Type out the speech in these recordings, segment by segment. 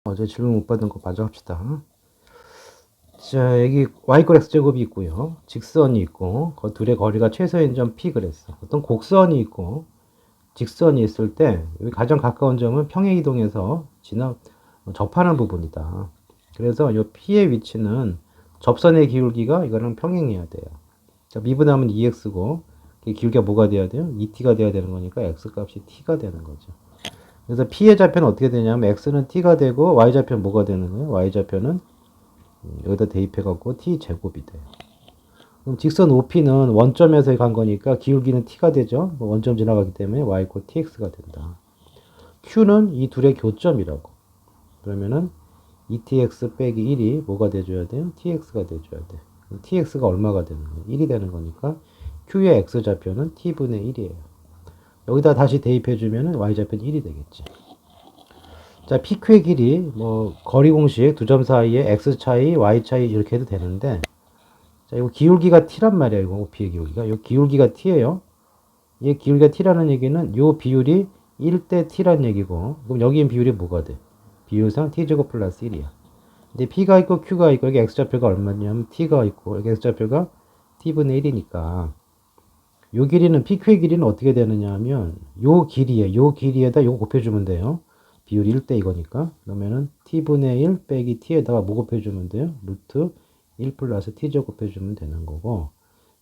어제 질문 못 받은 거 마저 합시다. 자, 여기 y꼴 x제곱이 있고요. 직선이 있고, 그 둘의 거리가 최소인 점 p 그랬어. 어떤 곡선이 있고, 직선이 있을 때, 여기 가장 가까운 점은 평행이동에서 접하는 부분이다. 그래서 이 p의 위치는 접선의 기울기가 이거랑 평행해야 돼요. 자, 미분하면 2x고, 기울기가 뭐가 돼야 돼요? 2t가 돼야 되는 거니까 x 값이 t가 되는 거죠. 그래서 p의 좌표는 어떻게 되냐면 x는 t가 되고 y좌표는 뭐가 되는 거예요? y좌표는 여기다 대입해갖고 t제곱이 돼요. 그럼 직선 OP는 원점에서 간 거니까 기울기는 t가 되죠. 원점 지나가기 때문에 y = tx가 된다. q는 이 둘의 교점이라고. 그러면은 2tx 빼기 1이 뭐가 돼줘야 돼요? tx가 돼줘야 돼. tx가 얼마가 되는 거예요? 1이 되는 거니까 q의 x좌표는 t분의 1이에요. 여기다 다시 대입해주면 y좌표는 1이 되겠지. 자, PQ의 길이, 거리 공식 두 점 사이에 x 차이, y 차이 이렇게 해도 되는데, 자, 이거 기울기가 t란 말이야, 이거 OP의 기울기가. 이 기울기가 t예요. 이 기울기가 t라는 얘기는 요 비율이 1대 t란 얘기고, 그럼 여기엔 비율이 뭐가 돼? 비율상 t제곱 플러스 1이야. 근데 p가 있고 q가 있고, 여기 x좌표가 얼마냐면 t가 있고, 여기 x좌표가 t분의 1이니까, 요 길이는, PQ의 길이는 어떻게 되느냐 하면, 요 길이에다 요거 곱해주면 돼요. 비율이 1대 이거니까. 그러면은 t분의 1 빼기 t에다가 뭐 곱해주면 돼요? 루트 1 플러스 t제곱 곱해주면 되는 거고.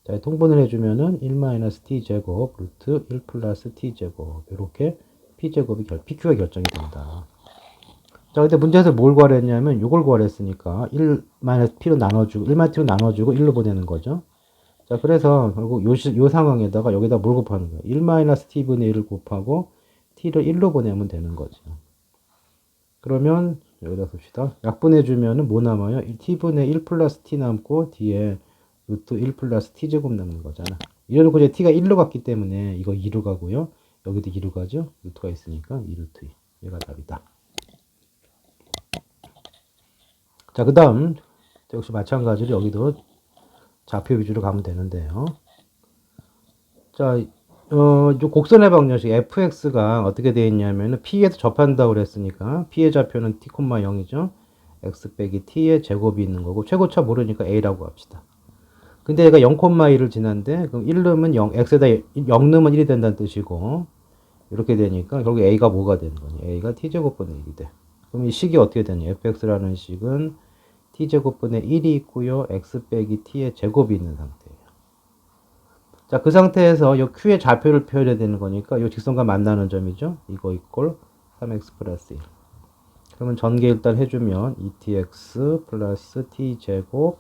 자, 통분을 해주면은 1 마이너스 t제곱 루트 1 플러스 t제곱. 이렇게 p제곱이 pq가 결정이 된다. 자, 근데 문제에서 뭘 구하랬냐면 요걸 구하랬으니까 1 마이너스 p로 나눠주고 1 마이너스 t로 나눠주고 1로 보내는 거죠. 자, 그래서 결국 요 상황에다가 여기다 뭘 곱하는 거야? 1 마이너스 t분의 1을 곱하고 t를 1로 보내면 되는 거죠. 그러면 여기다 씁시다. 약분해주면은 뭐 남아요? t분의 1 플러스 t 남고 뒤에 루트 1 플러스 t제곱 남는 거잖아. 이래놓고 이제 t가 1로 갔기 때문에 이거 2로 가고요. 여기도 2로 가죠. 루트가 있으니까 2루트 2. 얘가 답이다. 자, 그 다음 역시 마찬가지로 여기도 좌표 위주로 가면 되는데요. 자, 요 곡선의 방정식 fx가 어떻게 되어 있냐면은 p에서 접한다고 그랬으니까 p의 좌표는 t, 0이죠. x 빼기 t의 제곱이 있는 거고 최고차 모르니까 a라고 합시다. 근데 얘가 0,1을 지난데 그럼 1 넣으면 0, x에다 0 넣으면 1이 된다는 뜻이고 이렇게 되니까 결국 a가 뭐가 되는 거냐? a가 t제곱분의 1이 돼. 그럼 이 식이 어떻게 되냐? fx라는 식은 t제곱분의 1이 있고요. x 빼기 t의 제곱이 있는 상태예요. 자, 그 상태에서 이 Q의 좌표를 표현해야 되는 거니까 이 직선과 만나는 점이죠. 이거 이꼴 3x 플러스 1. 그러면 전개 일단 해주면 2tx 플러스 t제곱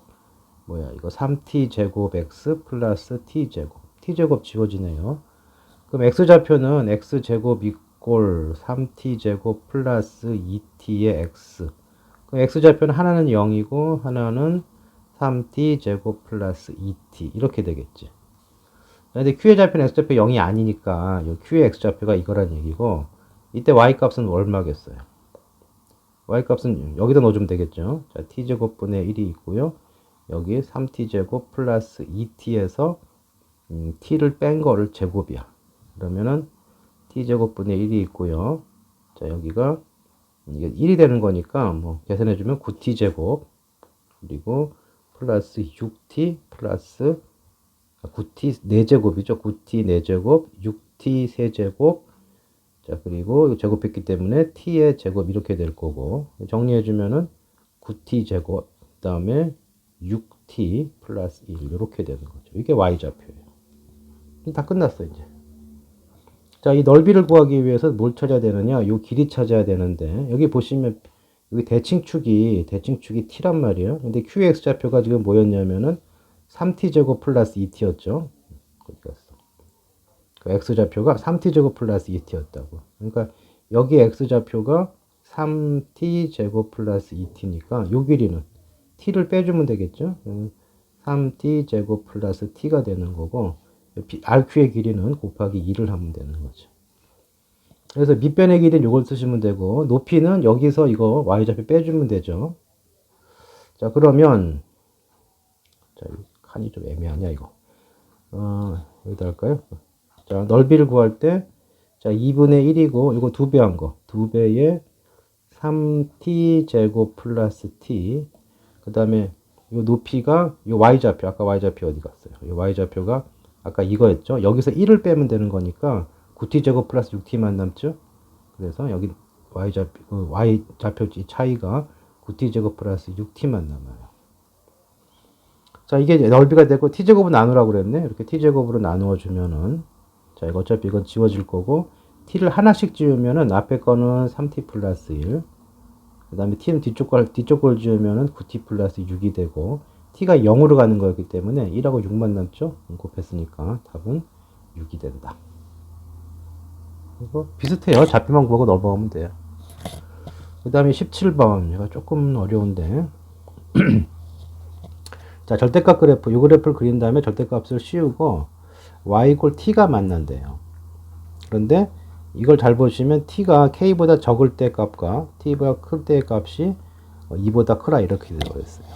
이거 3t제곱 x 플러스 t제곱. t제곱 지워지네요. 그럼 x좌표는 x제곱 이꼴 3t제곱 플러스 2t의 x. 그럼 x좌표는 하나는 0이고 하나는 3t제곱 플러스 2t 이렇게 되겠지. 근데 Q의 좌표는 X좌표 0이 아니니까 요 Q의 X좌표가 이거란 얘기고 이때 Y값은 얼마겠어요? Y값은 여기다 넣어주면 되겠죠. 자, T제곱분의 1이 있고요. 여기 3T제곱 플러스 2T에서 T를 뺀 거를 제곱이야. 그러면은 T제곱분의 1이 있고요. 자, 여기가 이게 1이 되는 거니까 계산해주면 9T제곱 그리고 플러스 6T 플러스 9t 4제곱이죠. 9t 4제곱, 6t 3제곱. 자, 그리고 제곱했기 때문에 t의 제곱 이렇게 될 거고. 정리해주면은 9t 제곱, 그 다음에 6t 플러스 1. 이렇게 되는 거죠. 이게 y좌표예요. 다 끝났어, 이제. 자, 이 넓이를 구하기 위해서 뭘 찾아야 되느냐? 요 길이 찾아야 되는데, 여기 보시면, 여기 대칭축이 t란 말이에요. 근데 qx 좌표가 지금 뭐였냐면은, 3t제곱 플러스 2t였죠. 어디 갔어? 그 x좌표가 3t제곱 플러스 2t였다고. 그러니까 여기 x좌표가 3t제곱 플러스 2t니까 요 길이는 t를 빼주면 되겠죠. 3t제곱 플러스 t가 되는 거고 RQ의 길이는 곱하기 2를 하면 되는 거죠. 그래서 밑변의 길이는 이걸 쓰시면 되고 높이는 여기서 이거 y좌표 빼주면 되죠. 자, 그러면 자, 칸이 좀 애매하냐 이거. 여기다 할까요? 자, 넓이를 구할 때 자, 2분의 1이고 이거 2배 한 거. 2배에 3t 제곱 플러스 t. 그 다음에 요 높이가 요 y좌표, 아까 y좌표 어디 갔어요? 요 y좌표가 아까 이거였죠? 여기서 1을 빼면 되는 거니까 9t 제곱 플러스 6t만 남죠? 그래서 여기 y좌표 차이가 9t 제곱 플러스 6t만 남아요. 자, 이게 넓이가 되고 t제곱은 나누라고 그랬네. 이렇게 t제곱으로 나누어 주면은, 자, 이거 어차피 이건 지워질 거고, t를 하나씩 지우면은 앞에 거는 3t 플러스 1, 그 다음에 t는 뒤쪽 걸 지우면은 9t 플러스 6이 되고, t가 0으로 가는 거였기 때문에 1하고 6만 남죠? 곱했으니까 답은 6이 된다. 이거 비슷해요. 좌표만 구하고 넘어가면 돼요. 그 다음에 17번. 얘가 조금 어려운데. 자, 절대값 그래프. 이 그래프를 그린 다음에 절대값을 씌우고 y = t가 만난대요. 그런데 이걸 잘 보시면 t가 k보다 적을 때 값과 t보다 클 때 값이 2보다 크라 이렇게 되어 있어요.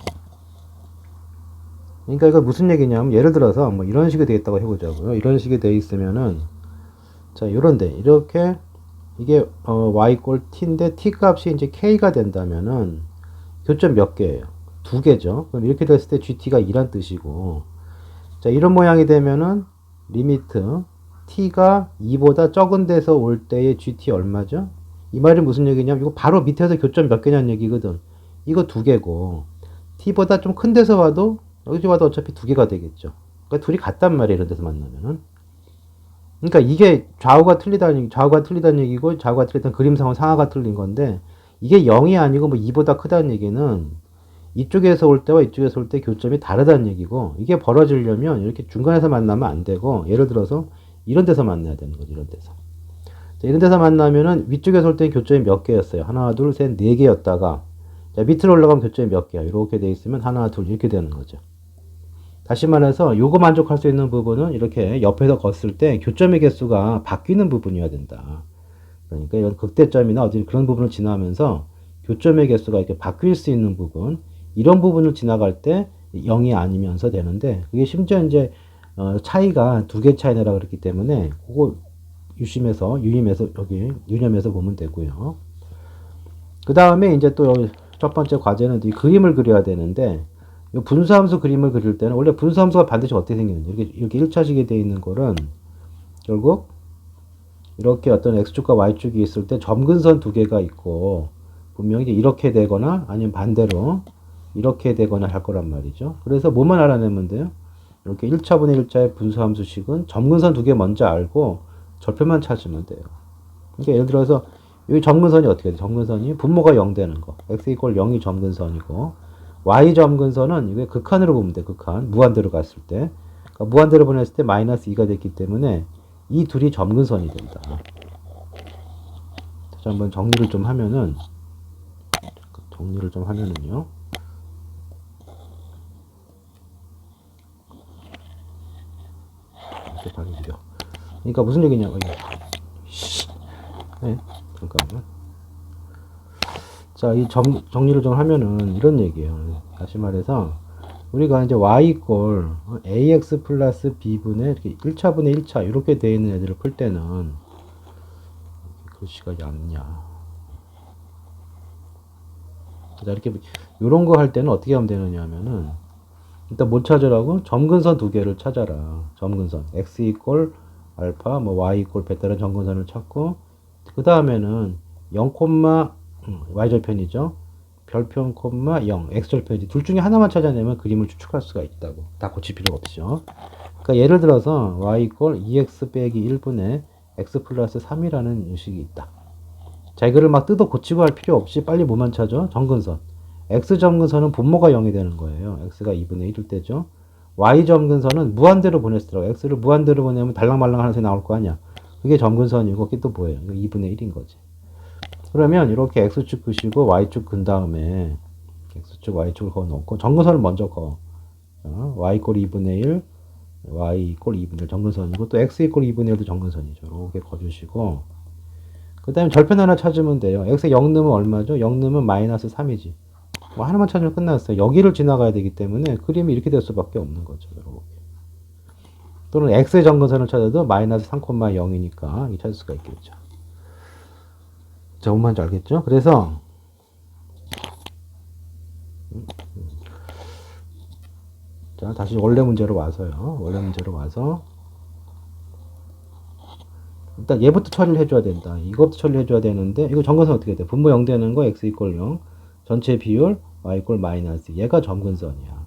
그러니까 이거 무슨 얘기냐면 예를 들어서 뭐 이런 식이 되겠다고 해보자고요. 이런 식이 되어 있으면은 자, 요런데 이렇게 이게 y = t인데 t 값이 이제 k가 된다면은 교점 몇 개예요? 두 개죠. 그럼 이렇게 됐을 때 gt가 2란 뜻이고, 자, 이런 모양이 되면은 리미트 t가 2보다 적은 데서 올 때의 gt 얼마죠? 이 말이 무슨 얘기냐면 이거 바로 밑에서 교점 몇 개냐는 얘기거든. 이거 두 개고 t보다 좀 큰 데서 와도 여기 와도 어차피 두 개가 되겠죠. 그러니까 둘이 같단 말이에요. 이런 데서 만나면은. 그러니까 이게 좌우가 틀리다는 얘기고 좌우가 틀리다는 그림상은 상하가 틀린 건데, 이게 0이 아니고 뭐 2보다 크다는 얘기는 이쪽에서 올 때와 이쪽에서 올 때 교점이 다르다는 얘기고, 이게 벌어지려면 이렇게 중간에서 만나면 안 되고, 예를 들어서 이런 데서 만나야 되는 거죠. 이런 데서. 자, 이런 데서 만나면은 위쪽에서 올 때는 교점이 몇 개였어요? 하나, 둘, 셋, 네 개였다가, 자, 밑으로 올라가면 교점이 몇 개야? 이렇게 돼 있으면 하나, 둘 이렇게 되는 거죠. 다시 말해서 요거 만족할 수 있는 부분은 이렇게 옆에서 걷을 때 교점의 개수가 바뀌는 부분이어야 된다. 그러니까 이런 극대점이나 어디 그런 부분을 지나면서 교점의 개수가 이렇게 바뀔 수 있는 부분, 이런 부분을 지나갈 때 0이 아니면서 되는데, 그게 심지어 이제 차이가 두 개 차이 나라 그랬기 때문에 그거 유념해서 보면 되고요. 그 다음에 이제 또 첫 번째 과제는 이 그림을 그려야 되는데, 이 분수함수 그림을 그릴 때는 원래 분수함수가 반드시 어떻게 생기는지, 이렇게 1차식이 되어 있는 거는 결국 이렇게 어떤 x축과 y축이 있을 때 점근선 두 개가 있고, 분명히 이렇게 되거나 아니면 반대로 이렇게 되거나 할 거란 말이죠. 그래서 뭐만 알아내면 돼요? 이렇게 1차분의 1차의 분수함수식은 점근선 두 개 먼저 알고 절편만 찾으면 돼요. 그러니까 예를 들어서 여기 점근선이 어떻게 돼? 점근선이 분모가 0 되는 거. x = 0이 점근선이고, y 점근선은 이게 극한으로 보면 돼. 극한. 무한대로 갔을 때. 그러니까 무한대로 보냈을 때 마이너스 2가 됐기 때문에 이 둘이 점근선이 된다. 다시 한번 정리를 좀 하면은요. 이렇게 발이 느려. 그러니까 무슨 얘기냐면, 네, 잠깐만. 자, 이 정리를 좀 하면은 이런 얘기예요. 다시 말해서 우리가 이제 y = ax 플러스 b분의 이렇게 1차분의 1차 이렇게 되어 있는 애들을 풀 때는 글씨가 얇냐. 자, 이렇게 이런 거 할 때는 어떻게 하면 되느냐 하면은, 일단 뭐 찾으라고? 점근선 두 개를 찾아라. 점근선 x = 알파, 뭐 y = 베타라는 점근선을 찾고, 그 다음에는 0, y절편이죠. 별편, 0, x절편이지. 둘 중에 하나만 찾아내면 그림을 추측할 수가 있다고. 다 고칠 필요가 없죠. 그러니까 예를 들어서 y = 2x 빼기 1분의 x 플러스 3이라는 유식이 있다. 자, 이거를 막 뜯어 고치고 할 필요 없이 빨리 뭐만 찾아? 점근선. x 점근선은 분모가 0이 되는 거예요. x가 2분의 1일 때죠. y 점근선은 무한대로 보냈더라고. x를 무한대로 보내면 달랑말랑 하는 소리 나올 거 아니야. 그게 점근선이고, 그게 또 뭐예요? 2분의 1인 거지. 그러면 이렇게 x축 그시고 y축 근 다음에 x축 y축을 그어 놓고 점근선을 먼저 그어. y = 2분의 1, y = 2분의 1 점근선이고, 또 x = 2분의 1도 점근선이죠. 이렇게 그어주시고, 그 다음에 절편 하나 찾으면 돼요. x 0 넣으면 얼마죠? 0 넣으면 마이너스 3이지. 뭐 하나만 찾으면 끝났어요. 여기를 지나가야 되기 때문에 그림이 이렇게 될 수밖에 없는 거죠. 이렇게. 또는 x의 점근선을 찾아도 마이너스 3,0이니까 찾을 수가 있겠죠. 자, 뭔 말인지 알겠죠? 그래서 자, 다시 원래 문제로 와서요. 원래 문제로 와서 일단 얘부터 처리를 해줘야 된다. 이것부터 처리를 해줘야 되는데 이거 점근선 어떻게 돼? 분모 0 되는 거 x 이퀄 0 전체 비율 y 이퀄 마이너스 얘가 점근선이야.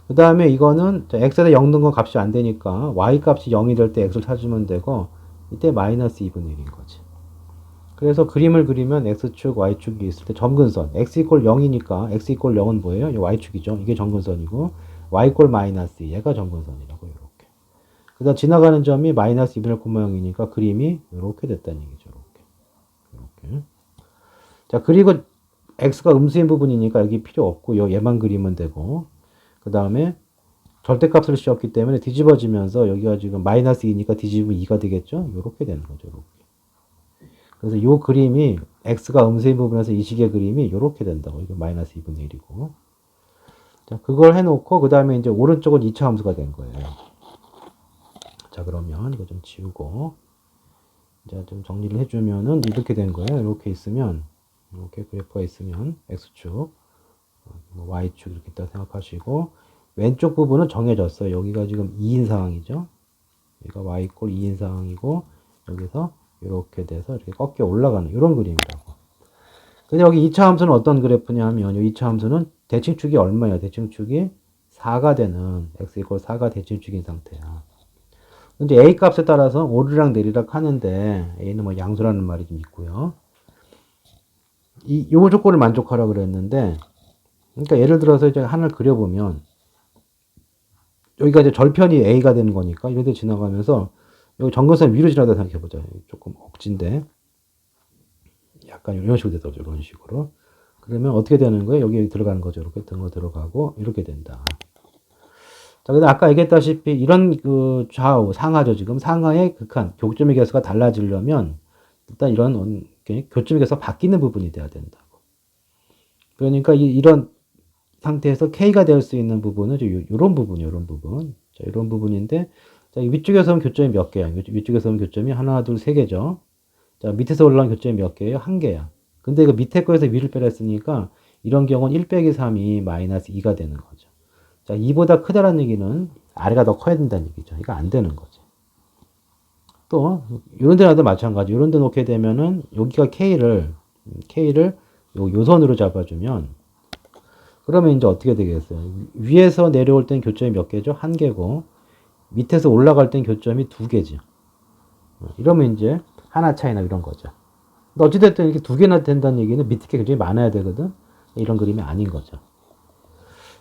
그 다음에 이거는 자, x에다 0 넣은 거 값이 안 되니까 y 값이 0이 될 때 x를 찾으면 되고 이때 마이너스 2분의 1인 거지. 그래서 그림을 그리면 x축, y축이 있을 때 점근선 x 이퀄 0이니까 x 이퀄 0은 뭐예요? 이 y축이죠. 이게 점근선이고 y 이퀄 마이너스 얘가 점근선이라고 이렇게. 그다음 지나가는 점이 마이너스 2분의 1, 0이니까 그림이 이렇게 됐다는 얘기죠. 이렇게. 자, 그리고 x가 음수인 부분이니까 여기 필요 없고 얘만 그리면 되고 그 다음에 절대값을 씌웠기 때문에 뒤집어지면서 여기가 지금 마이너스 2니까 뒤집으면 2가 되겠죠? 이렇게 되는 거죠. 이렇게. 그래서 이 그림이 x가 음수인 부분에서 이 식의 그림이 이렇게 된다고. 이거 마이너스 2분의 1이고. 자, 그걸 해놓고 그 다음에 이제 오른쪽은 2차 함수가 된 거예요. 자, 그러면 이거 좀 지우고 이제 좀 정리를 해주면은 이렇게 된 거예요. 이렇게 있으면 이렇게 그래프가 있으면 x축, y축 이렇게 있다 생각하시고 왼쪽 부분은 정해졌어요. 여기가 지금 2인 상황이죠. 여기가 y 이퀄 2인 상황이고 여기서 이렇게 돼서 이렇게 꺾여 올라가는 이런 그림이라고. 근데 여기 2차 함수는 어떤 그래프냐 하면 이 2차 함수는 대칭축이 얼마예요? 대칭축이 4가 되는 x 이퀄 4가 대칭축인 상태야. 근데 a 값에 따라서 오르락 내리락 하는데 a는 뭐 양수라는 말이 좀 있고요. 요 조건을 만족하라 그랬는데 그러니까 예를 들어서 이제 하나를 그려보면 여기가 이제 절편이 a가 되는 거니까 이런 데 지나가면서 여기 점근선 위로 지나다 생각해보자. 조금 억진데 약간 이런 식으로 되죠. 이런 식으로. 그러면 어떻게 되는 거예요? 여기 들어가는 거죠. 이렇게 등거 들어가고 이렇게 된다. 자, 근데 아까 얘기했다시피 이런 그 좌우 상하죠. 지금 상하의 극한 교점의 개수가 달라지려면 일단 이런 교점의 개수가 바뀌는 부분이 돼야 된다고. 그러니까 이런 상태에서 K가 될 수 있는 부분은 이런 부분, 이런 부분. 자, 이런 부분인데, 자, 위쪽에서 오면 교점이 몇 개야? 위쪽에서 오면 교점이 하나, 둘, 세 개죠. 자, 밑에서 올라온 교점이 몇 개예요? 한 개야. 근데 이거 밑에 거에서 위를 빼냈으니까 이런 경우는 1 빼기 3이 마이너스 2가 되는 거죠. 자, 2보다 크다는 얘기는 아래가 더 커야 된다는 얘기죠. 이거 안 되는 거죠. 또, 이런 데라도 마찬가지. 이런 데 놓게 되면은 여기가 K를 요선으로 잡아주면 그러면 이제 어떻게 되겠어요? 위에서 내려올 땐 교점이 몇 개죠? 한 개고, 밑에서 올라갈 땐 교점이 두 개죠. 이러면 이제 하나 차이나 이런 거죠. 근데 어찌됐든 이렇게 두 개나 된다는 얘기는 밑에 게 굉장히 많아야 되거든? 이런 그림이 아닌 거죠.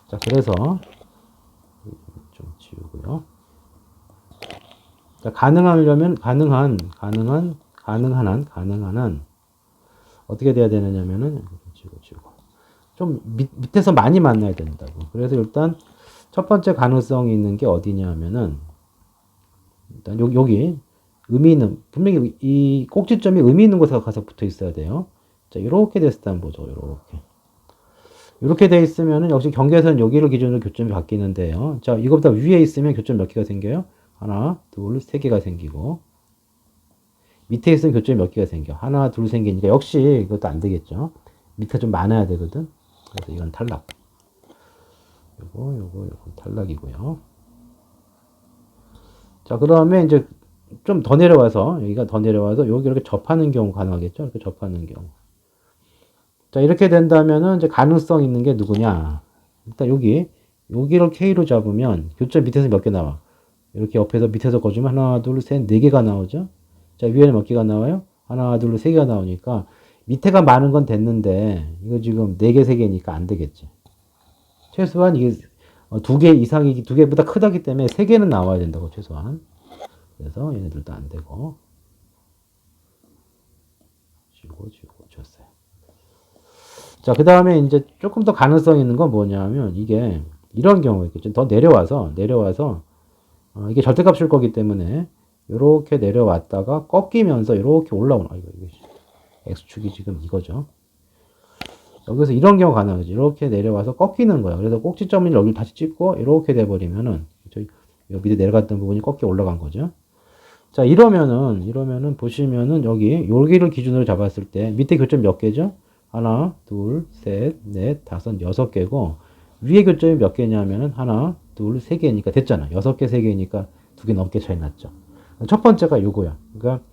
자, 그래서, 좀 지우고요. 자, 가능한 한, 어떻게 돼야 되느냐면은, 지우고. 좀 밑에서 많이 만나야 된다고. 그래서 일단 첫 번째 가능성이 있는 게 어디냐 하면은 일단 여기 의미 있는 분명히 이 꼭지점이 의미 있는 곳에 가서 붙어 있어야 돼요. 자, 이렇게 됐을 때 한번 보죠. 이렇게 돼 있으면은 역시 경계선 여기를 기준으로 교점이 바뀌는데요. 자, 이거보다 위에 있으면 교점 몇 개가 생겨요? 하나, 둘, 세 개가 생기고 밑에 있으면 교점이 몇 개가 생겨? 하나, 둘 생기니까 역시 이것도 안 되겠죠. 밑에 좀 많아야 되거든. 그래서 이건 탈락. 요거 탈락이고요. 자, 그 다음에 이제 좀 더 내려와서, 여기 이렇게 접하는 경우 가능하겠죠? 이렇게 접하는 경우. 자, 이렇게 된다면은 이제 가능성 있는 게 누구냐? 일단 여기를 K로 잡으면 교점 밑에서 몇 개 나와? 이렇게 옆에서 밑에서 거주면 하나, 둘, 셋, 네 개가 나오죠? 자, 위에는 몇 개가 나와요? 하나, 둘, 세 개가 나오니까 밑에가 많은 건 됐는데 이거 지금 4개, 3개니까 안 되겠지. 최소한 이게 2개 이상이 2개보다 크다기 때문에 3개는 나와야 된다고 최소한. 그래서 얘네들도 안 되고 지우고 줬어요. 자, 그 다음에 이제 조금 더 가능성 있는 건 뭐냐면 이게 이런 경우 있겠죠. 더 내려와서 이게 절대값일 거기 때문에 이렇게 내려왔다가 꺾이면서 이렇게 올라오는 이거 X축이 지금 이거죠. 여기서 이런 경우 가능하죠. 이렇게 내려와서 꺾이는 거예요. 그래서 꼭지점을 여기 다시 찍고 이렇게 돼버리면은 저기 밑에 내려갔던 부분이 꺾여 올라간 거죠. 자, 이러면은 보시면은 여기를 기준으로 잡았을 때 밑에 교점 몇 개죠? 하나, 둘, 셋, 넷, 다섯, 6개고 위에 교점이 몇 개냐면은 하나, 둘, 세 개니까 됐잖아. 6개, 3개니까 2개 넘게 차이 났죠. 첫 번째가 요거야. 그러니까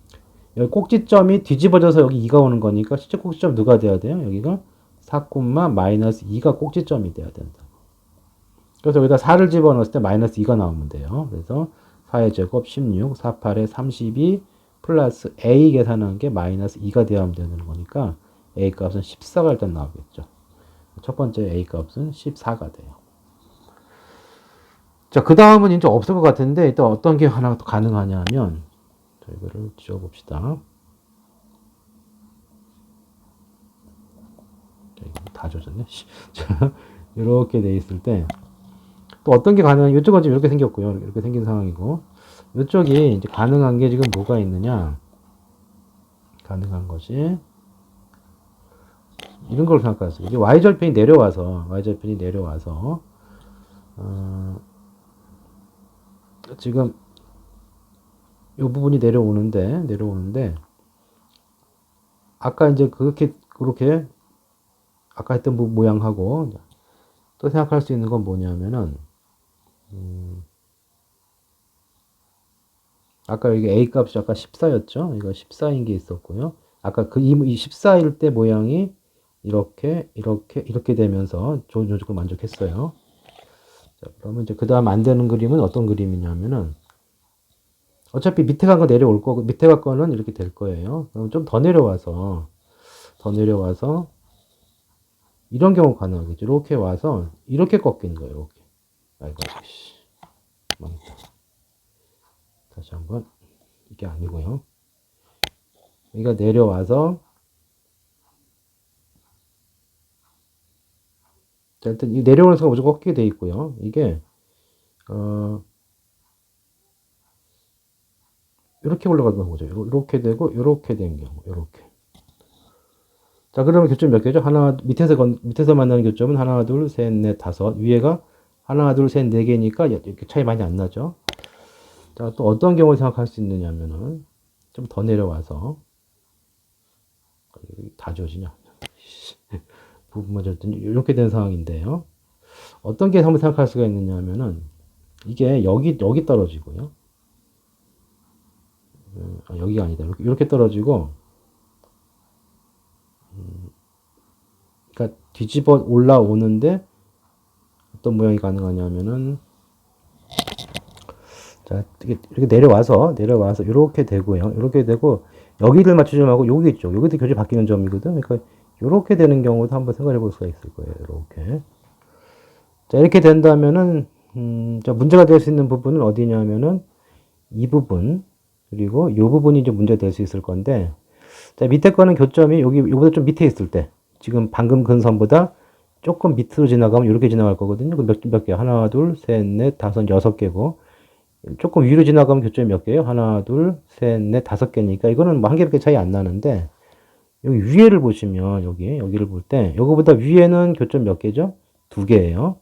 여기 꼭지점이 뒤집어져서 여기 2가 오는 거니까 실제 꼭지점 누가 돼야 돼요? 여기가 4, 마이너스 2가 꼭지점이 돼야 된다. 그래서 여기다 4를 집어넣었을 때 마이너스 2가 나오면 돼요. 그래서 4의 제곱 16, 4, 8에 32 플러스 a 계산한 게 마이너스 2가 되어야 되는 거니까 a 값은 14가 일단 나오겠죠. 첫 번째 a 값은 14가 돼요. 자, 그 다음은 이제 없을 것 같은데 일단 어떤 게 하나 더 가능하냐 하면 자, 이거를 지워봅시다. 다 젖었네. 자, 이렇게 돼 있을 때 또 어떤 게 가능한, 이쪽은 지금 이렇게 생겼고요. 이렇게 생긴 상황이고, 이쪽이 이제 가능한 게 지금 뭐가 있느냐. 가능한 것이, 이런 걸 생각하세요. 이제 Y절편이 내려와서, 지금 이 부분이 내려오는데, 아까 이제 그렇게, 아까 했던 모양하고, 또 생각할 수 있는 건 뭐냐면은, 아까 여기 A 값이 아까 14였죠? 이거 14인 게 있었고요. 아까 이 14일 때 모양이 이렇게 되면서 좋은 조건을 만족했어요. 자, 그러면 이제 그 다음 안 되는 그림은 어떤 그림이냐면은, 어차피 밑에 간 거 내려올 거고, 밑에 간 거는 이렇게 될 거예요. 그럼 좀 더 내려와서, 이런 경우 가능하겠죠. 이렇게 와서, 이렇게 꺾이는 거예요, 이렇게. 아이고, 망했다. 다시 한번. 이게 아니고요. 여기가 내려와서, 자, 일단 이 내려오는 순간 무조건 꺾이게 돼 있고요. 이게, 이렇게 올라가는 거죠. 이렇게 되고, 이렇게 된 경우, 이렇게. 자, 그러면 교점 몇 개죠? 밑에서 만나는 교점은 하나, 둘, 셋, 넷, 다섯. 위에가 하나, 둘, 셋, 네 개니까 이렇게 차이 많이 안 나죠? 자, 또 어떤 경우를 생각할 수 있느냐면은, 좀 더 내려와서, 다 지워지냐? 부분만 졌더니, 이렇게 된 상황인데요. 어떤 게 한번 생각할 수가 있느냐면은, 이게 여기 떨어지고요. 여기가 아니다. 이렇게 떨어지고, 그러니까 뒤집어 올라오는데, 어떤 모양이 가능하냐면은, 자, 이렇게 내려와서, 이렇게 되고요. 이렇게 되고, 여기를 맞추지 말고, 여기 있죠. 여기도 교재 바뀌는 점이거든. 그러니까, 이렇게 되는 경우도 한번 생각해 볼 수가 있을 거예요. 이렇게. 자, 이렇게 된다면은, 자, 문제가 될 수 있는 부분은 어디냐면은, 이 부분, 그리고 이 부분이 이제 문제가 될 수 있을 건데, 자, 밑에 거는 교점이 여기보다 좀 밑에 있을 때, 지금 방금 근선보다 조금 밑으로 지나가면 이렇게 지나갈 거거든요. 몇 개? 하나, 둘, 셋, 넷, 다섯, 6개고, 조금 위로 지나가면 교점이 몇 개예요? 하나, 둘, 셋, 넷, 5개니까, 이거는 뭐 한 개밖에 차이 안 나는데, 여기 위에를 보시면, 여기를 볼 때, 여기보다 위에는 교점 몇 개죠? 2개예요.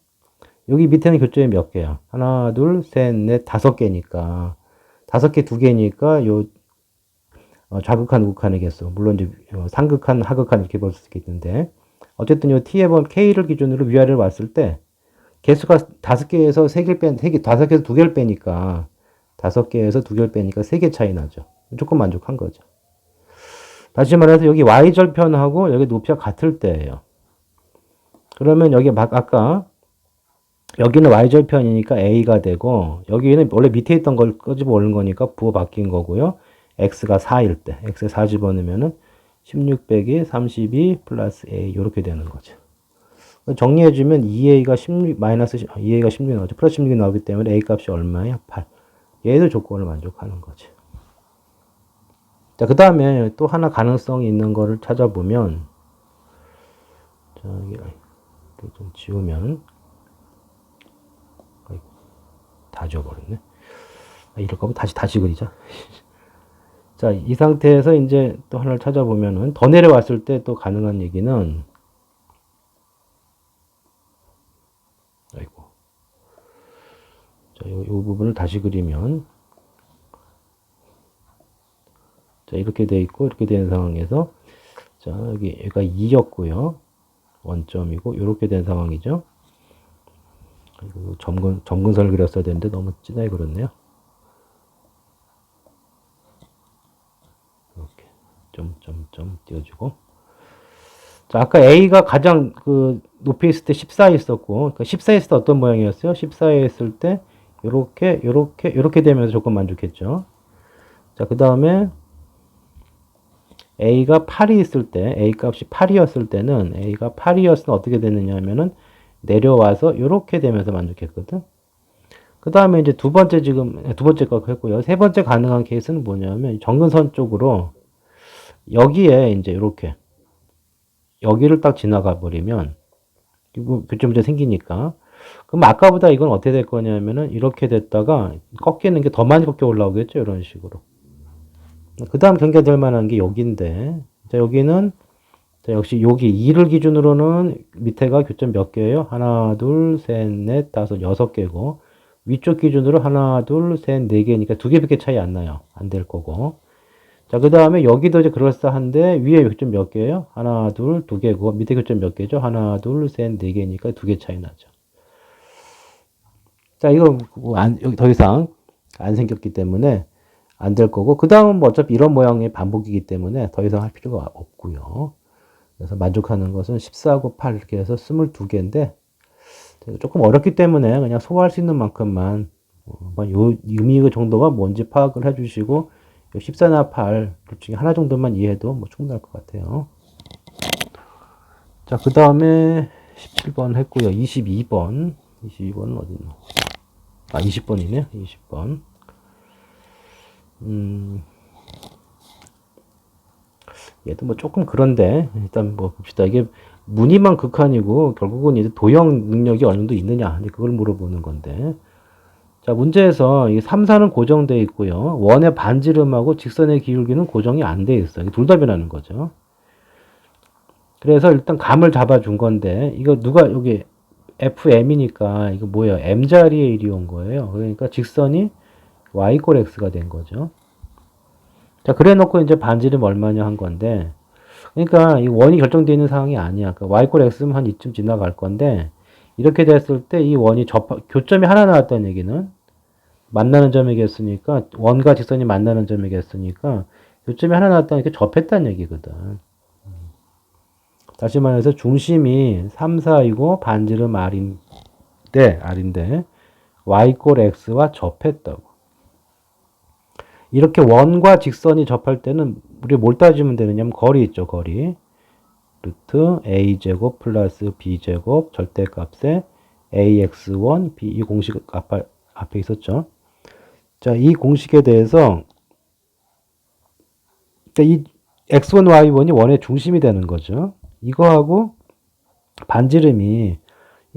여기 밑에는 교점이 몇 개야? 하나, 둘, 셋, 넷, 5개니까, 5개, 2개니까, 좌극한, 우극한의 개수. 물론 이제 상극한, 하극한 이렇게 볼 수 있겠는데, 어쨌든 요 t의 범 k를 기준으로 위아래를 왔을 때, 개수가 5개에서 3개를 5개에서 2개를 빼니까, 5개에서 2개를 빼니까 3개 차이 나죠. 조금 만족한 거죠. 다시 말해서 여기 y절편하고 여기 높이가 같을 때예요. 그러면 여기 아까 여기는 y절편이니까 a가 되고, 여기는 원래 밑에 있던 걸 끄집어 올린 거니까 부호 바뀐 거고요. x가 4일 때, x에 4 집어넣으면은 16 빼기 32 플러스 a 이렇게 되는 거죠. 정리해주면 2a가 16 마이너스 2a가 16이 나오죠. 플러스 16이 나오기 때문에 a 값이 얼마예요? 8. 얘도 조건을 만족하는 거죠. 자, 그 다음에 또 하나 가능성이 있는 거를 찾아보면, 자, 이게 좀 지우면, 다 지워버렸네. 이럴 거면 다시 그리자. 자, 이 상태에서 이제 또 하나를 찾아보면은, 더 내려왔을 때 또 가능한 얘기는, 아이고. 자, 이 부분을 다시 그리면, 자, 이렇게 돼 있고, 이렇게 되는 상황에서, 자, 여기가 2였고요. 원점이고, 이렇게 된 상황이죠. 이거 점근선을 그렸어야 되는데 너무 진하게 그렸네요. 이렇게 점점점 띄워주고. 자, 아까 A가 가장 그 높이 있을 때 14에 있었고, 그 14에 있을 때 어떤 모양이었어요? 14에 있을 때 요렇게 되면서 조건 만족했죠. 자, 그 다음에 A가 8이 있을 때, A 값이 8이었을 때는, A가 8이었을 때 어떻게 됐느냐 하면은, 내려와서 요렇게 되면서 만족했거든. 그 다음에 이제 두 번째 거 했고요. 세 번째 가능한 케이스는 뭐냐면, 정근선 쪽으로, 여기에 이제 요렇게, 여기를 딱 지나가 버리면, 교점 문제 생기니까. 그럼 아까보다 이건 어떻게 될 거냐면은, 이렇게 됐다가, 꺾이는 게 더 많이 꺾여 올라오겠죠. 이런 식으로. 그 다음 경계될 만한 게 여기인데, 자, 여기는, 자, 역시 여기 2를 기준으로는 밑에가 교점 몇 개예요? 하나, 둘, 셋, 넷, 다섯, 6개고, 위쪽 기준으로 하나, 둘, 셋, 4개니까 2개밖에 차이 안 나요. 안 될 거고. 자, 그 다음에 여기도 이제 그럴싸한데, 위에 교점 몇 개예요? 하나, 둘, 2개고, 밑에 교점 몇 개죠? 하나, 둘, 셋, 4개니까 2개 차이 나죠. 자, 이거 여기 더 이상 안 생겼기 때문에, 안 될 거고, 그 다음은 뭐 어차피 이런 모양의 반복이기 때문에 더 이상 할 필요가 없고요. 그래서 만족하는 것은 14하고 8 이렇게 해서 22개인데, 조금 어렵기 때문에 그냥 소화할 수 있는 만큼만, 요 의미 정도가 뭔지 파악을 해주시고, 14나 8, 둘 중에 하나 정도만 이해해도 뭐 충분할 것 같아요. 자, 그 다음에 17번 했고요. 22번. 22번은 어디 있나? 20번이네. 20번. 얘도 뭐 조금 그런데 일단 뭐 봅시다. 이게 무늬만 극한이고 결국은 이제 도형 능력이 어느 정도 있느냐 그걸 물어보는 건데. 자, 문제에서 이 3, 4는 고정되어 있고요. 원의 반지름하고 직선의 기울기는 고정이 안 되어 있어요. 둘 다 변하는 거죠. 그래서 일단 감을 잡아준 건데 이거 누가 여기 FM이니까 이거 뭐예요? M자리에 1이 온 거예요. 그러니까 직선이 Y 꼴 X가 된 거죠. 자, 그래 놓고 이제 반지름 얼마냐 한 건데, 그러니까 이 원이 결정되어 있는 상황이 아니야. 그러니까 y 꼴 x면 한 이쯤 지나갈 건데, 이렇게 됐을 때 이 원이 교점이 하나 나왔다는 얘기는 만나는 점이겠으니까, 원과 직선이 만나는 점이겠으니까, 교점이 하나 나왔다는 게 접했다는 얘기거든. 다시 말해서 중심이 3, 4이고 반지름 R인데, y 꼴 x와 접했다고. 이렇게 원과 직선이 접할 때는 우리 뭘 따지면 되느냐면 거리 있죠, 거리. 루트 a제곱 플러스 b제곱 절대값에 ax1 b 이 공식 앞에 있었죠. 자, 이 공식에 대해서 이 x1, y1이 원의 중심이 되는 거죠. 이거하고 반지름이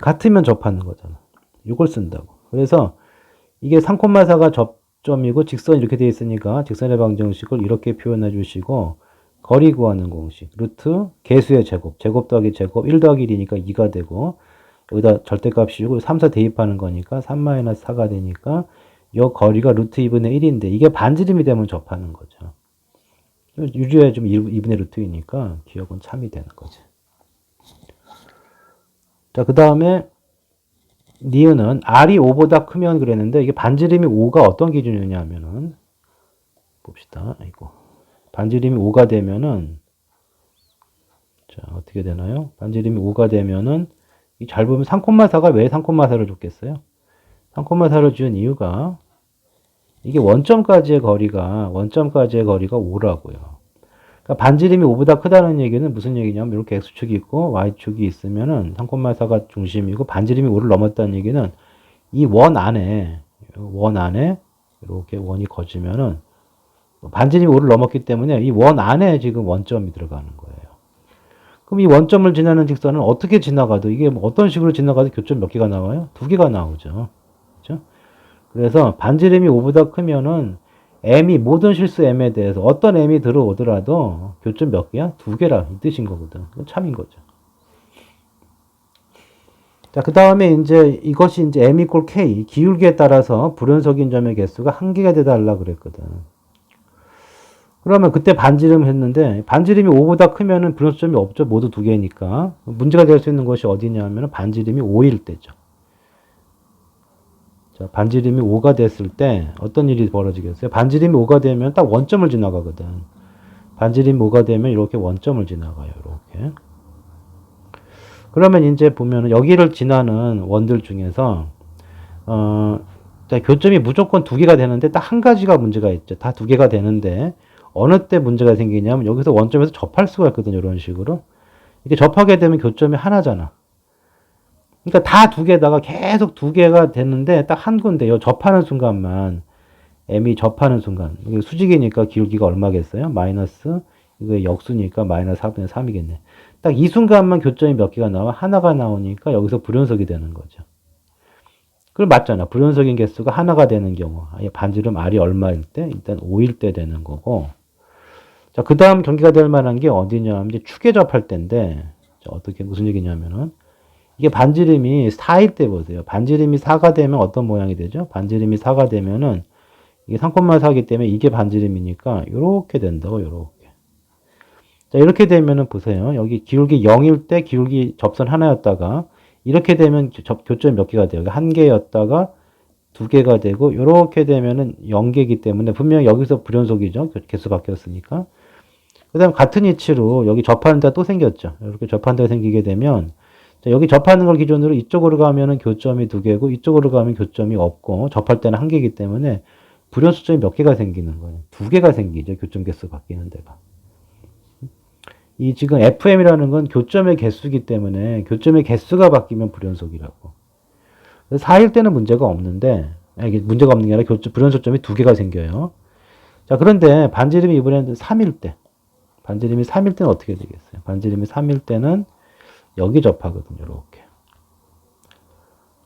같으면 접하는 거잖아. 이걸 쓴다고. 그래서 이게 3,4가 접점이고 직선이 이렇게 되어 있으니까 직선의 방정식을 이렇게 표현해 주시고 거리 구하는 공식 루트 개수의 제곱 더하기 제곱 1 더하기 1이니까 2가 되고 여기다 절대값 씌우고 3, 4 대입하는 거니까 3-4가 되니까 이 거리가 루트 2분의 1인데 이게 반지름이 되면 접하는 거죠. 유리에 좀 2분의 루트 2니까 기억은 참이 되는 거지. 자, 그 다음에 니은은 R이 5보다 크면 그랬는데 이게 반지름이 5가 어떤 기준이냐 하면은 봅시다. 이거 반지름이 5가 되면은 자, 어떻게 되나요? 반지름이 5가 되면은 잘 보면 3,4가 왜 3,4를 줬겠어요? 3,4를 준 이유가 이게 원점까지의 거리가 5라고요. 그러니까 반지름이 5보다 크다는 얘기는 무슨 얘기냐면 이렇게 x축이 있고 y축이 있으면은 3,4가 중심이고 반지름이 5를 넘었다는 얘기는 이 원 안에 이렇게 원이 거지면은 반지름이 5를 넘었기 때문에 이 원 안에 지금 원점이 들어가는 거예요. 그럼 이 원점을 지나는 직선은 어떻게 지나가도 이게 뭐 어떤 식으로 지나가도 교점 몇 개가 나와요? 2개가 나오죠. 그렇죠? 그래서 반지름이 5보다 크면은 m이 모든 실수 m에 대해서 어떤 m이 들어오더라도 교점 몇 개야? 2개라 이 뜻인 거거든. 그건 참인 거죠. 자, 그 다음에 이것이 m 이퀄 k 기울기에 따라서 불연속인 점의 개수가 1개가 되달라 그랬거든. 그러면 그때 반지름 했는데 반지름이 5보다 크면은 불연속점이 없죠. 모두 2개니까. 문제가 될 수 있는 것이 어디냐 하면 반지름이 5일 때죠. 자, 반지름이 5가 됐을 때 어떤 일이 벌어지겠어요? 반지름이 5가 되면 딱 원점을 지나가거든. 반지름이 5가 되면 이렇게 원점을 지나가요. 이렇게. 그러면 이제 보면은 여기를 지나는 원들 중에서 자, 교점이 무조건 두 개가 되는데 딱 한 가지가 문제가 있죠. 다 두 개가 되는데 어느 때 문제가 생기냐면 여기서 원점에서 접할 수가 있거든요. 이런 식으로. 이렇게 접하게 되면 교점이 하나잖아. 그러니까 다 두 개다가 계속 두 개가 되는데 딱 한 군데 요 접하는 순간만 m이 접하는 순간 이게 수직이니까 기울기가 얼마겠어요? 마이너스 이거 역수니까 마이너스 4분의 3이겠네. 딱 이 순간만 교점이 몇 개가 나와? 하나가 나오니까 여기서 불연속이 되는 거죠. 그럼 맞잖아. 불연속인 개수가 하나가 되는 경우 반지름 R이 얼마일 때? 일단 5일 때 되는 거고. 자, 그 다음 경계가 될 만한 게 어디냐면 이제 축에 접할 때인데 자, 어떻게 무슨 얘기냐면은 이게 반지름이 4일 때 보세요. 반지름이 4가 되면 어떤 모양이 되죠? 반지름이 4가 되면은 이게 3,4기 때문에 이게 반지름이니까 이렇게 된다고 이렇게. 자, 이렇게 되면은 보세요. 여기 기울기 0일 때 기울기 접선 하나였다가 이렇게 되면 교점이 몇 개가 돼요? 한 개였다가 두 개가 되고 이렇게 되면은 0개이기 때문에 분명히 여기서 불연속이죠. 개수 바뀌었으니까. 그 다음 같은 위치로 여기 접하는 데가 또 생겼죠. 이렇게 접하는 데가 생기게 되면 자, 여기 접하는 걸 기준으로 이쪽으로 가면은 교점이 두 개고 이쪽으로 가면 교점이 없고 접할 때는 한 개이기 때문에 불연수점이 몇 개가 생기는 거예요. 두 개가 생기죠. 교점 개수 바뀌는 데가. 이 지금 FM이라는 건 교점의 개수이기 때문에 교점의 개수가 바뀌면 불연속이라고. 4일 때는 문제가 없는데 이게 문제가 없는 게 아니라 불연속점이 두 개가 생겨요. 자, 그런데 반지름이 이번에는 3일 때 반지름이 3일 때는 어떻게 되겠어요? 반지름이 3일 때는 여기 접하거든요. 이렇게.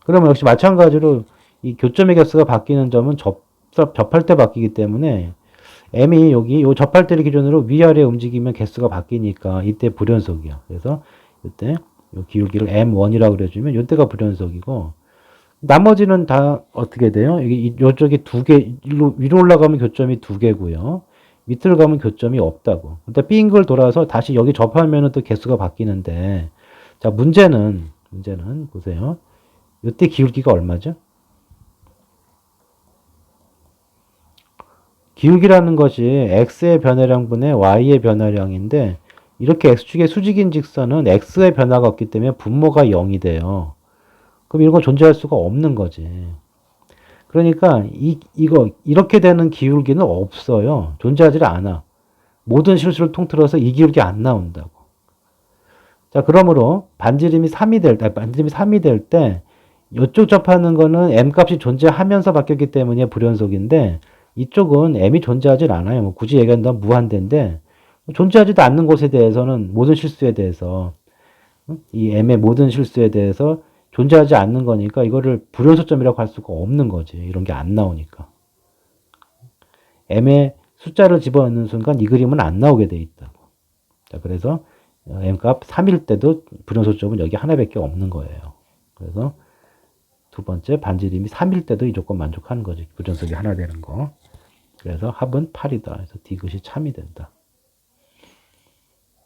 그러면 역시 마찬가지로 이 교점의 개수가 바뀌는 점은 접할 때 바뀌기 때문에 m이 여기 요 접할 때를 기준으로 위아래 움직이면 개수가 바뀌니까 이때 불연속이야. 그래서 이때 요 기울기를 m1이라고 그래주면 이때가 불연속이고 나머지는 다 어떻게 돼요? 여기 요쪽에 두 개 위로 올라가면 교점이 두 개고요. 밑으로 가면 교점이 없다고. 일단 빙글 돌아서 다시 여기 접하면은 또 개수가 바뀌는데 자, 문제는 보세요. 이때 기울기가 얼마죠? 기울기라는 것이 x의 변화량분의 y의 변화량인데 이렇게 x축의 수직인 직선은 x의 변화가 없기 때문에 분모가 0이 돼요. 그럼 이런 건 존재할 수가 없는 거지. 그러니까 이거 이렇게 되는 기울기는 없어요. 존재하지 않아. 모든 실수를 통틀어서 이 기울기 안 나온다고. 자, 그러므로 반지름이 3이 될 때 이쪽 접하는 거는 m 값이 존재하면서 바뀌었기 때문에 불연속인데 이쪽은 m이 존재하지 않아요. 뭐 굳이 얘기한다면 무한대인데 존재하지도 않는 곳에 대해서는 모든 실수에 대해서 이 m의 모든 실수에 대해서 존재하지 않는 거니까 이거를 불연속점이라고 할 수가 없는 거지. 이런 게 안 나오니까. m의 숫자를 집어넣는 순간 이 그림은 안 나오게 돼 있다고. 자, 그래서 m값 3일 때도 불연속점은 여기 하나밖에 없는 거예요. 그래서 두 번째 반지름이 3일 때도 이 조건 만족하는 거지. 불연속이 하나 되는 거. 그래서 합은 8이다. 그래서 디귿이 참이 된다.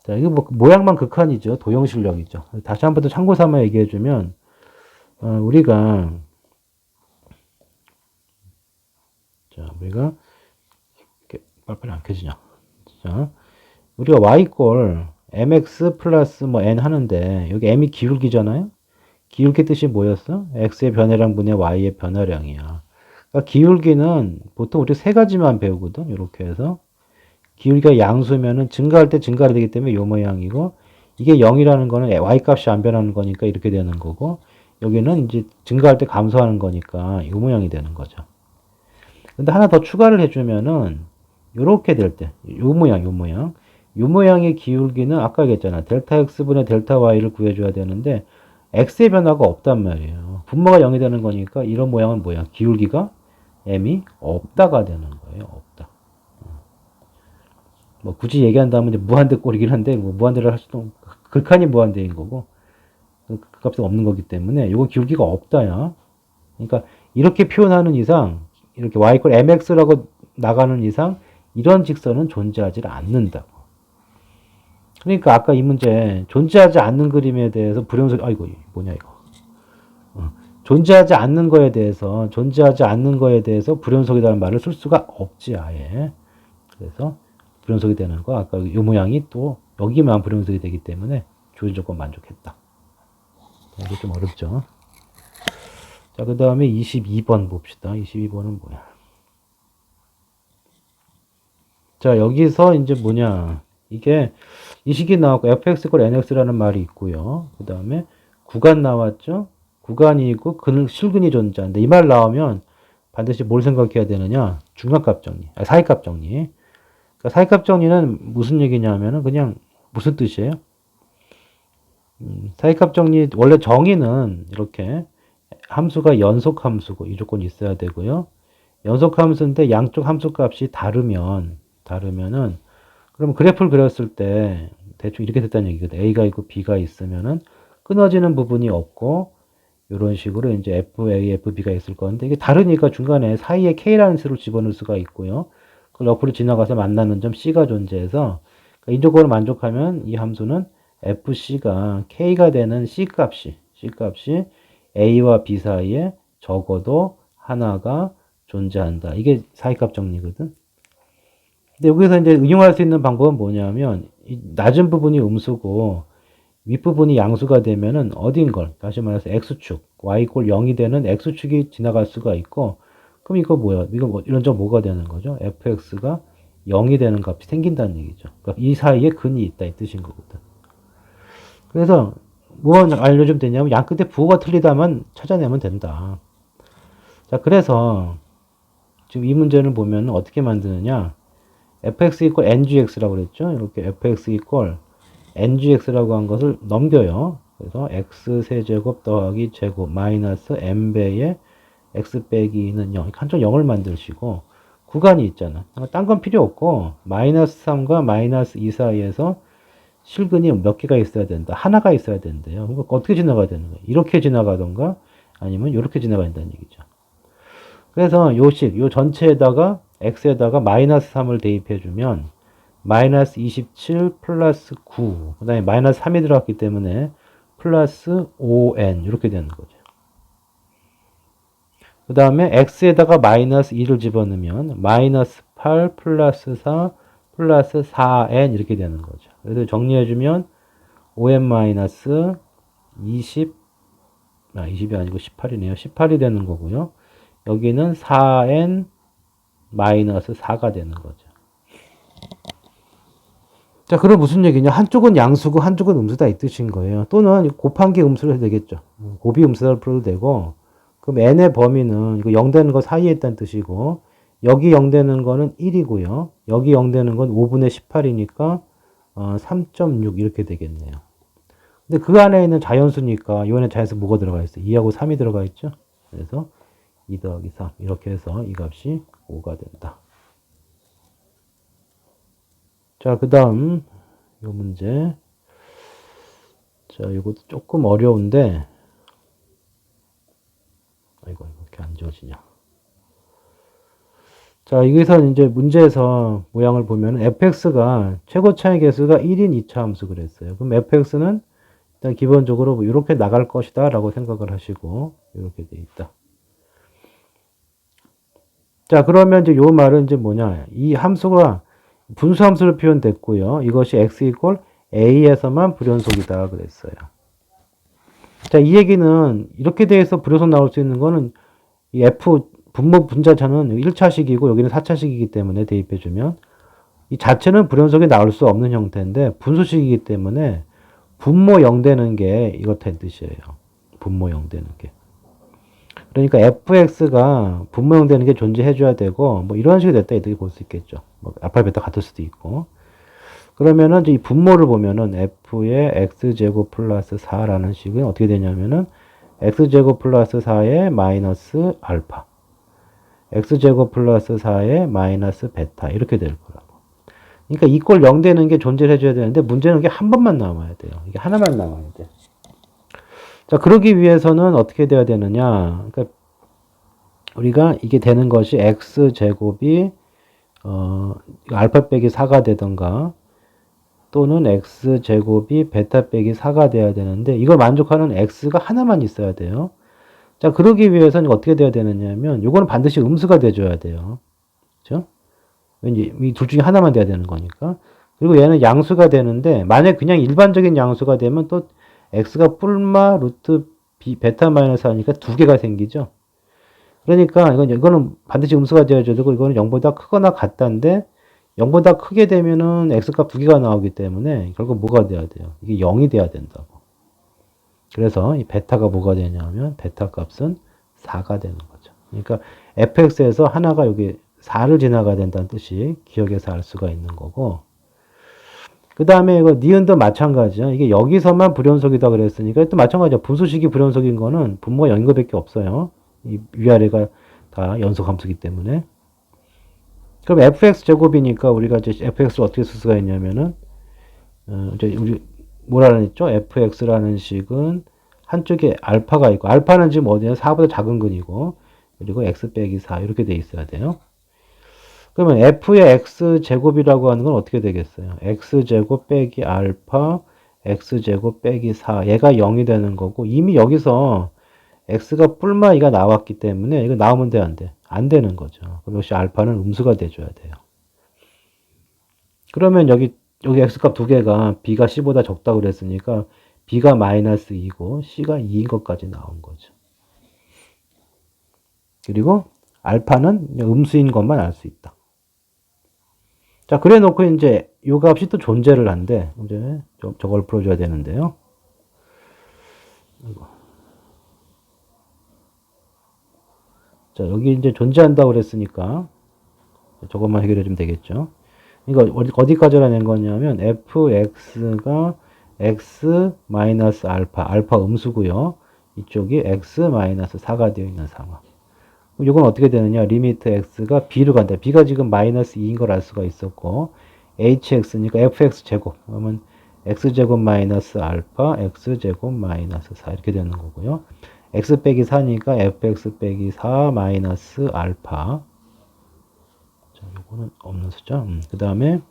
자, 이거 뭐 모양만 극한이죠. 도형 실력이죠. 다시 한 번 더 참고 삼아 얘기해 주면 우리가 이렇게 빨리빨리 안 켜지냐. 자, 우리가 y꼴 mx 플러스 뭐 n 하는데 여기 m이 기울기잖아요. 기울기 뜻이 뭐였어? x의 변화량 분의 y의 변화량이야. 그러니까 기울기는 보통 우리 세 가지만 배우거든. 이렇게 해서 기울기가 양수면은 증가할 때 증가가 되기 때문에 요 모양이고 이게 0이라는 거는 y값이 안 변하는 거니까 이렇게 되는 거고 여기는 이제 증가할 때 감소하는 거니까 요 모양이 되는 거죠. 근데 하나 더 추가를 해주면은 요렇게 될 때 요 모양의 기울기는 아까 얘기했잖아. 델타 x분의 델타 y를 구해줘야 되는데 x의 변화가 없단 말이에요. 분모가 0이 되는 거니까 이런 모양은 뭐야? 기울기가 m이 없다가 되는 거예요. 없다. 뭐 굳이 얘기한다면 이제 무한대 꼴이긴 한데 뭐 무한대를 할 수도 극한이 무한대인 거고 그 값이 없는 거기 때문에 이건 기울기가 없다야. 그러니까 이렇게 표현하는 이상 이렇게 y = mx라고 나가는 이상 이런 직선은 존재하지 않는다고. 그러니까 아까 이 문제 존재하지 않는 그림에 대해서 불연속 아이고 뭐냐 이거 존재하지 않는 거에 대해서 불연속이라는 말을 쓸 수가 없지, 아예. 그래서 불연속이 되는 거, 아까 이 모양이 또 여기만 불연속이 되기 때문에 주어진 조건 만족했다. 이게 좀 어렵죠. 자, 그 다음에 22번 봅시다. 22번은 뭐야? 자, 여기서 이제 뭐냐. 이게 이 식이 나왔고, fx = nx라는 말이 있고요. 그 다음에 구간 나왔죠? 구간이 있고, 실근이 존재한다. 이 말 나오면 반드시 뭘 생각해야 되느냐? 중간값 정리. 사이값 정리. 그러니까 사이값 정리는 무슨 얘기냐면은 그냥 무슨 뜻이에요? 사이값 정리, 원래 정의는 이렇게 함수가 연속 함수고, 이 조건이 있어야 되고요. 연속 함수인데 양쪽 함수 값이 다르면은, 그럼 그래프를 그렸을 때 대충 이렇게 됐다는 얘기거든. A가 있고 B가 있으면은 끊어지는 부분이 없고, 이런 식으로 이제 FA, FB가 있을 건데, 이게 다르니까 중간에 사이에 K라는 수를 집어넣을 수가 있고요. 그걸 옆으로 지나가서 만나는 점 C가 존재해서, 그러니까 이 조건을 만족하면 이 함수는 FC가 K가 되는 C값이 A와 B 사이에 적어도 하나가 존재한다. 이게 사이값 정리거든. 근데 여기서 이제 응용할 수 있는 방법은 뭐냐면, 이 낮은 부분이 음수고 윗부분이 양수가 되면은 어딘 걸, 다시 말해서 x축, y = 0이 되는 x축이 지나갈 수가 있고, 그럼 이거 뭐야? 이거 뭐, 이런 점 뭐가 되는 거죠? fx가 0이 되는 값이 생긴다는 얘기죠. 그러니까 이 사이에 근이 있다 이 뜻인 거거든. 그래서 뭐 알려주면 되냐면 양 끝에 부호가 틀리다만 찾아내면 된다. 자, 그래서 지금 이 문제를 보면 어떻게 만드느냐? fx = ngx라고 그랬죠? 이렇게 fx = ngx라고 한 것을 넘겨요. 그래서 x세제곱 더하기 제곱 마이너스 n배의 x 빼기 2는 0. 한쪽 0을 만드시고, 구간이 있잖아. 딴 건 필요 없고, 마이너스 3과 마이너스 2 사이에서 실근이 몇 개가 있어야 된다. 하나가 있어야 된대요. 그럼 어떻게 지나가야 되는 거예요? 이렇게 지나가던가, 아니면 이렇게 지나가야 된다는 얘기죠. 그래서 요 전체에다가, x에다가 마이너스 3을 대입해주면, 마이너스 27 플러스 9, 그 다음에 마이너스 3이 들어갔기 때문에 플러스 5n, 이렇게 되는 거죠. 그 다음에 x에다가 마이너스 2를 집어넣으면 마이너스 8 플러스 4 플러스 4n 이렇게 되는 거죠. 그래서 정리해주면 5n 마이너스 20이 아니고 18이네요. 18이 되는 거고요. 여기는 4n 마이너스 4가 되는 거죠. 자, 그럼 무슨 얘기냐? 한쪽은 양수고 한쪽은 음수다 이 뜻인 거예요. 또는 곱한 게 음수로 해도 되겠죠. 곱이 음수를 풀어도 되고, 그럼 n의 범위는 이거 0 되는 거 사이에 있다는 뜻이고, 여기 0 되는 거는 1이고요. 여기 0 되는 건 5분의 18이니까 3.6 이렇게 되겠네요. 근데 그 안에 있는 자연수니까 이 안에 자연수 뭐가 들어가 있어요? 2하고 3이 들어가 있죠. 그래서 2 더하기 3 이렇게 해서 이 값이 5가 된다. 자, 그 다음 요 문제. 자, 이것도 조금 어려운데, 아이고 이렇게 안 지워지냐. 자, 여기서 이제 문제에서 모양을 보면 fx가 최고 차이 개수가 1인 2차 함수 그랬어요. 그럼 fx는 일단 기본적으로 뭐 이렇게 나갈 것이다 라고 생각을 하시고 이렇게 돼 있다. 자, 그러면 이제 요 말은 이제 뭐냐? 이 함수가 분수 함수로 표현됐고요. 이것이 x = a에서만 불연속이다 그랬어요. 자, 이 얘기는 이렇게 돼서 불연속 나올 수 있는 거는 이 f 분모 분자차는 1차식이고 여기는 4차식이기 때문에 대입해주면 이 자체는 불연속이 나올 수 없는 형태인데 분수식이기 때문에 분모 0 되는 게 이렇다는 뜻이에요. 분모 0 되는 게. 그러니까 fx가 분모 0 되는 게 존재해줘야 되고 뭐 이런 식이 됐다 이렇게 볼 수 있겠죠. 뭐 알파 베타 같을 수도 있고. 그러면은 이 분모를 보면은 f의 x제곱 플러스 4라는 식은 어떻게 되냐면은 x제곱 플러스 4의 마이너스 알파, x제곱 플러스 4의 마이너스 베타 이렇게 될 거라고. 그러니까 이 꼴 0 되는 게 존재를 해줘야 되는데 문제는 이게 한 번만 나와야 돼요. 이게 하나만 나와야 돼. 자, 그러기 위해서는 어떻게 돼야 되느냐? 그러니까 우리가 이게 되는 것이 x제곱이 알파 빼기 4가 되던가 또는 x제곱이 베타 빼기 4가 돼야 되는데 이걸 만족하는 x가 하나만 있어야 돼요. 자, 그러기 위해서는 어떻게 돼야 되느냐면, 요거는 반드시 음수가 돼줘야 돼요. 그죠? 왠지 이 둘 중에 하나만 돼야 되는 거니까. 그리고 얘는 양수가 되는데, 만약 그냥 일반적인 양수가 되면 또 x가 뿔마 루트 베타 마이너스 하니까 두 개가 생기죠. 그러니까 이거는 반드시 음수가 되어줘야 되고, 이거는 0보다 크거나 같다인데, 0보다 크게 되면은 x값 두 개가 나오기 때문에 결국 뭐가 돼야 돼요? 이게 0이 돼야 된다고. 그래서 이 베타가 뭐가 되냐면 베타 값은 4가 되는 거죠. 그러니까 fx에서 하나가 여기 4를 지나가야 된다는 뜻이 기억에서 알 수가 있는 거고, 그 다음에 이거 니은도 마찬가지죠. 이게 여기서만 불연속이다 그랬으니까 또 마찬가지죠. 분수식이 불연속인 거는 분모가 0인 것밖에 없어요. 이 위아래가 다 연속 함수기 때문에. 그럼 fx 제곱이니까 우리가 이제 fx를 어떻게 쓸 수가 있냐면은 이제 우리 뭐라는 했죠? fx라는 식은 한쪽에 알파가 있고, 알파는 지금 어디냐? 4보다 작은 근이고, 그리고 x 빼기 4 이렇게 돼 있어야 돼요. 그러면 f의 x 제곱이라고 하는 건 어떻게 되겠어요? x 제곱 빼기 알파 x 제곱 빼기 4 얘가 0이 되는 거고, 이미 여기서 x가 뿔마 2가 나왔기 때문에 이거 나오면 돼, 안 돼? 안 되는 거죠. 그럼 역시 알파는 음수가 돼줘야 돼요. 그러면 여기 x값 두 개가 b가 c보다 적다고 그랬으니까 b가 마이너스 2고 c가 2인 것까지 나온 거죠. 그리고 알파는 음수인 것만 알 수 있다. 자, 그래 놓고 이제 요 값이 또 존재를 한대. 이제 저걸 풀어줘야 되는데요. 자, 여기 이제 존재한다고 그랬으니까 저것만 해결해 주면 되겠죠. 이거 어디까지라는 거냐면 fx가 x 마이너스 알파, 알파 음수고요. 이쪽이 x 마이너스 4가 되어 있는 상황. 이건 어떻게 되느냐? 리미트 x가 b로 간다. b가 지금 마이너스 2인 걸 알 수가 있었고, hx니까 fx 제곱. 그러면 x제곱 마이너스 알파, x제곱 마이너스 4 이렇게 되는 거고요. x 빼기 4니까 fx 빼기 4 마이너스 알파. 자, 요거는 없는 숫자. 그 다음에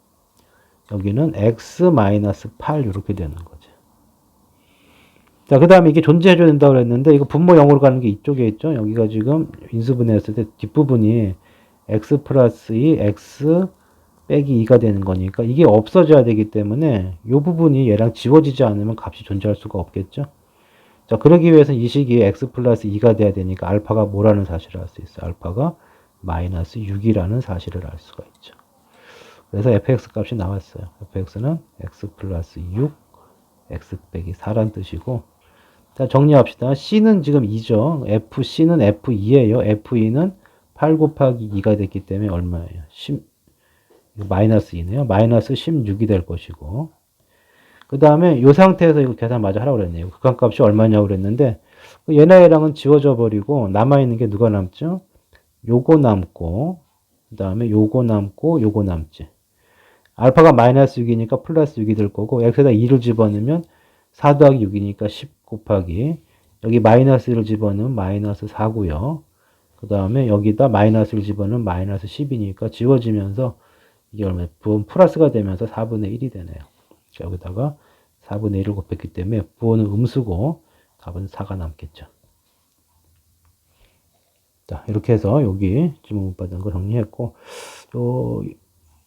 여기는 x 마이너스 8 이렇게 되는 거죠. 자, 그 다음에 이게 존재해줘야 된다고 그랬는데, 이거 분모 0으로 가는 게 이쪽에 있죠? 여기가 지금 인수분해했을 때 뒷부분이 x 플러스 2, x 빼기 2가 되는 거니까 이게 없어져야 되기 때문에 이 부분이 얘랑 지워지지 않으면 값이 존재할 수가 없겠죠? 자, 그러기 위해서는 이 식이 x 플러스 2가 돼야 되니까 알파가 뭐라는 사실을 알 수 있어요. 알파가 마이너스 6이라는 사실을 알 수가 있죠. 그래서 fx 값이 나왔어요. fx는 x 플러스 6, x 빼기 4란 뜻이고, 자, 정리합시다. C는 지금 2죠. FC는 F2예요. F2는 8 곱하기 2가 됐기 때문에 얼마예요? 마이너스 2네요. 마이너스 16이 될 것이고. 그 다음에 이 상태에서 이거 계산 마저 하라고 그랬네요. 극한값이 얼마냐고 그랬는데, 얘나 얘랑은 지워져 버리고, 남아있는 게 누가 남죠? 요거 남고, 그 다음에 요거 남고, 요거 남지. 알파가 마이너스 6이니까 플러스 6이 될 거고, x에다 2를 집어넣으면 4 더하기 6이니까 10 곱하기, 여기 마이너스를 집어넣으면 마이너스 4고요. 그 다음에 여기다 마이너스를 집어넣으면 마이너스 10이니까 지워지면서 이게 얼마, 부호는 플러스가 되면서 4분의 1이 되네요. 여기다가 4분의 1을 곱했기 때문에 부호는 음수고 답은 4가 남겠죠. 자, 이렇게 해서 여기 지문 못 받은 거 정리했고,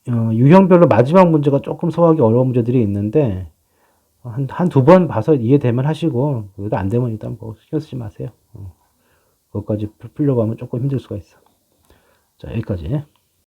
유형별로 마지막 문제가 조금 소화하기 어려운 문제들이 있는데, 한 두 번 봐서 이해되면 하시고, 그래도 안 되면 일단 뭐 신경 쓰지 마세요. 그것까지 풀려고 하면 조금 힘들 수가 있어. 자, 여기까지.